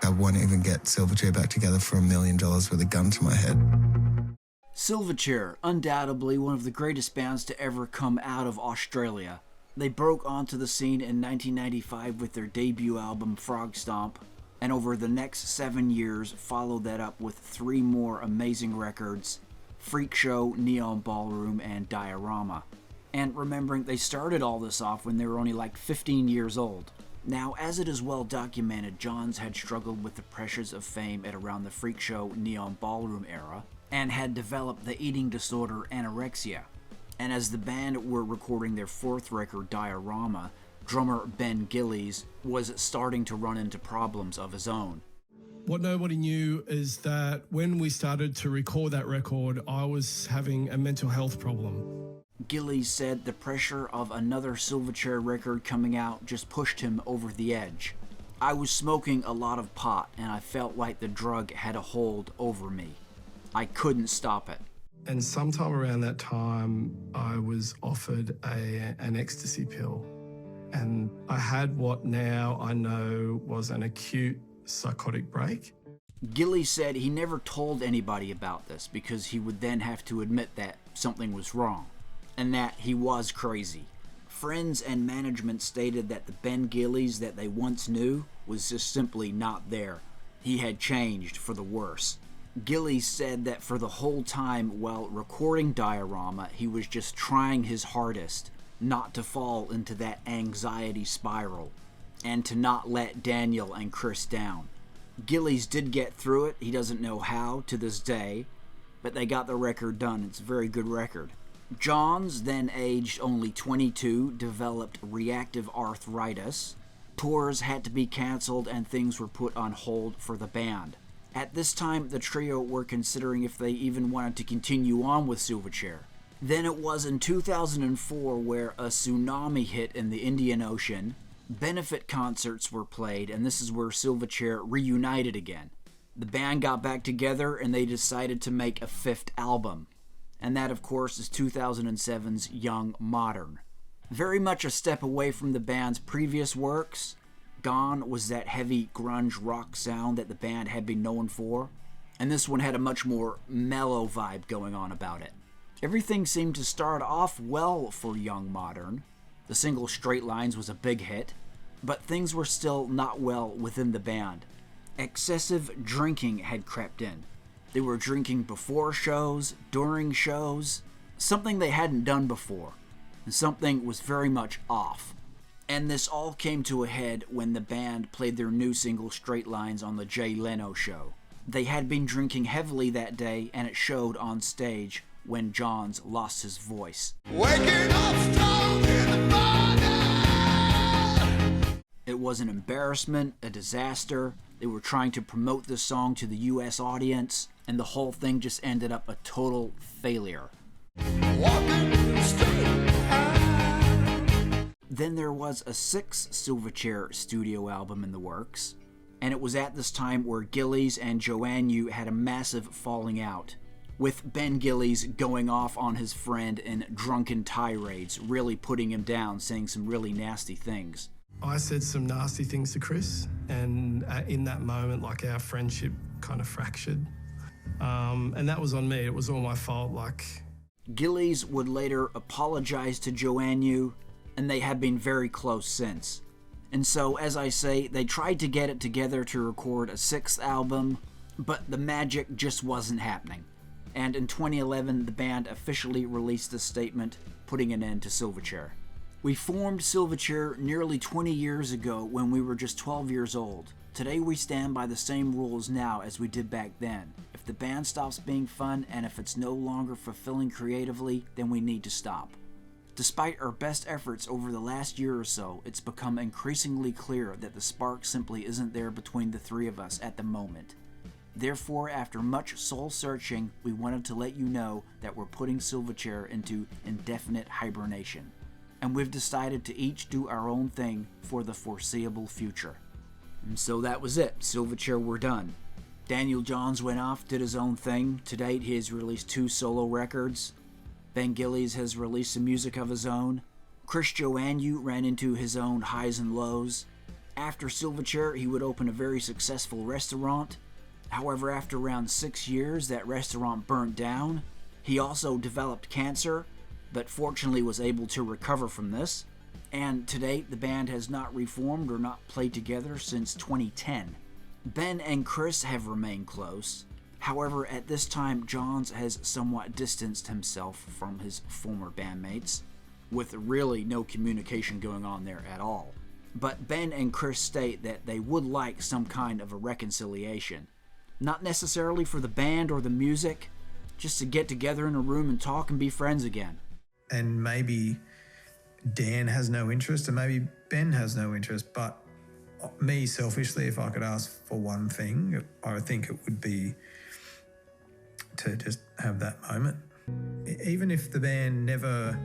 I won't even get Silverchair back together for $1 million with a gun to my head. Silverchair, undoubtedly one of the greatest bands to ever come out of Australia. They broke onto the scene in 1995 with their debut album Frog Stomp, and over the next 7 years followed that up with 3 more amazing records: Freak Show, Neon Ballroom, and Diorama. And remembering they started all this off when they were only like 15 years old. Now, as it is well documented, Johns had struggled with the pressures of fame at around the Freak Show, Neon Ballroom era, and had developed the eating disorder anorexia. And as the band were recording their 4th record, Diorama, drummer Ben Gillies was starting to run into problems of his own. What nobody knew is that when we started to record that record, I was having a mental health problem. Gillies said the pressure of another Silverchair record coming out just pushed him over the edge. I was smoking a lot of pot and I felt like the drug had a hold over me. I couldn't stop it. And sometime around that time, I was offered an ecstasy pill. And I had what now I know was an acute psychotic break. Gillies said he never told anybody about this because he would then have to admit that something was wrong, and that he was crazy. Friends and management stated that the Ben Gillies that they once knew was just simply not there. He had changed for the worse. Gillies said that for the whole time while recording Diorama, he was just trying his hardest not to fall into that anxiety spiral, and to not let Daniel and Chris down. Gillies did get through it. He doesn't know how to this day, but they got the record done. It's a very good record. Johns, then aged only 22, developed reactive arthritis. Tours had to be canceled and things were put on hold for the band. At this time, the trio were considering if they even wanted to continue on with Silverchair. Then it was in 2004 where a tsunami hit in the Indian Ocean. Benefit concerts were played, and this is where Silverchair reunited again. The band got back together and they decided to make a 5th album. And that, of course, is 2007's Young Modern. Very much a step away from the band's previous works. Gone was that heavy grunge rock sound that the band had been known for, and this one had a much more mellow vibe going on about it. Everything seemed to start off well for Young Modern. The single Straight Lines was a big hit, but things were still not well within the band. Excessive drinking had crept in. They were drinking before shows, during shows, something they hadn't done before, and something was very much off. And this all came to a head when the band played their new single Straight Lines on the Jay Leno show. They had been drinking heavily that day, and it showed on stage when Johns lost his voice. Waking up strong in the morning. It was an embarrassment, a disaster. They were trying to promote this song to the US audience, and the whole thing just ended up a total failure. Walking straight. Then there was a 6th Silverchair studio album in the works, and it was at this time where Gillies and Joanne had a massive falling out, with Ben Gillies going off on his friend in drunken tirades, really putting him down, saying some really nasty things. I said some nasty things to Chris, and in that moment, like, our friendship kind of fractured. And that was on me. It was all my fault. Gillies would later apologize to Joanne, and they have been very close since. And so, as I say, they tried to get it together to record a 6th album, but the magic just wasn't happening. And in 2011, the band officially released a statement putting an end to Silverchair. We formed Silverchair nearly 20 years ago when we were just 12 years old. Today we stand by the same rules now as we did back then. If the band stops being fun and if it's no longer fulfilling creatively, then we need to stop. Despite our best efforts over the last year or so, it's become increasingly clear that the spark simply isn't there between the 3 of us at the moment. Therefore, after much soul-searching, we wanted to let you know that we're putting Silverchair into indefinite hibernation. And we've decided to each do our own thing for the foreseeable future. And so that was it. Silverchair were done. Daniel Johns went off, did his own thing. To date, he has released 2 solo records. Ben Gillies has released some music of his own. Chris Joanne ran into his own highs and lows. After Silverchair, he would open a very successful restaurant. However, after around 6 years, that restaurant burnt down. He also developed cancer, but fortunately was able to recover from this. And to date, the band has not reformed or not played together since 2010. Ben and Chris have remained close. However, at this time, Johns has somewhat distanced himself from his former bandmates, with really no communication going on there at all. But Ben and Chris state that they would like some kind of a reconciliation. Not necessarily for the band or the music, just to get together in a room and talk and be friends again. And maybe Dan has no interest and maybe Ben has no interest, but me selfishly, if I could ask for one thing, I think it would be to just have that moment. Even if the band never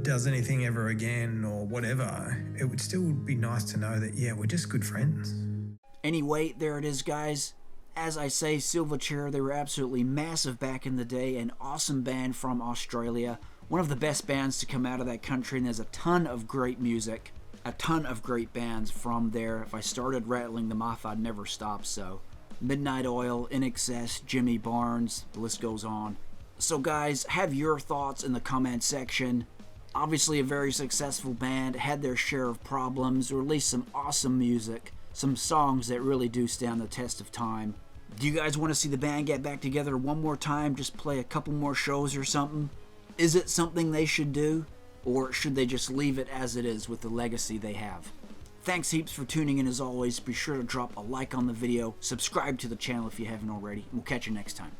does anything ever again or whatever, it would still be nice to know that, yeah, we're just good friends. Anyway, there it is, guys. As I say, Silverchair, they were absolutely massive back in the day, an awesome band from Australia, one of the best bands to come out of that country, and there's a ton of great music, a ton of great bands from there. If I started rattling them off, I'd never stop, so Midnight Oil, In Excess, Jimmy Barnes, the list goes on. So guys, have your thoughts in the comment section. Obviously a very successful band, had their share of problems, released some awesome music, some songs that really do stand the test of time. Do you guys want to see the band get back together one more time, just play a couple more shows or something? Is it something they should do, or should they just leave it as it is with the legacy they have? Thanks heaps for tuning in as always. Be sure to drop a like on the video, subscribe to the channel if you haven't already, and we'll catch you next time.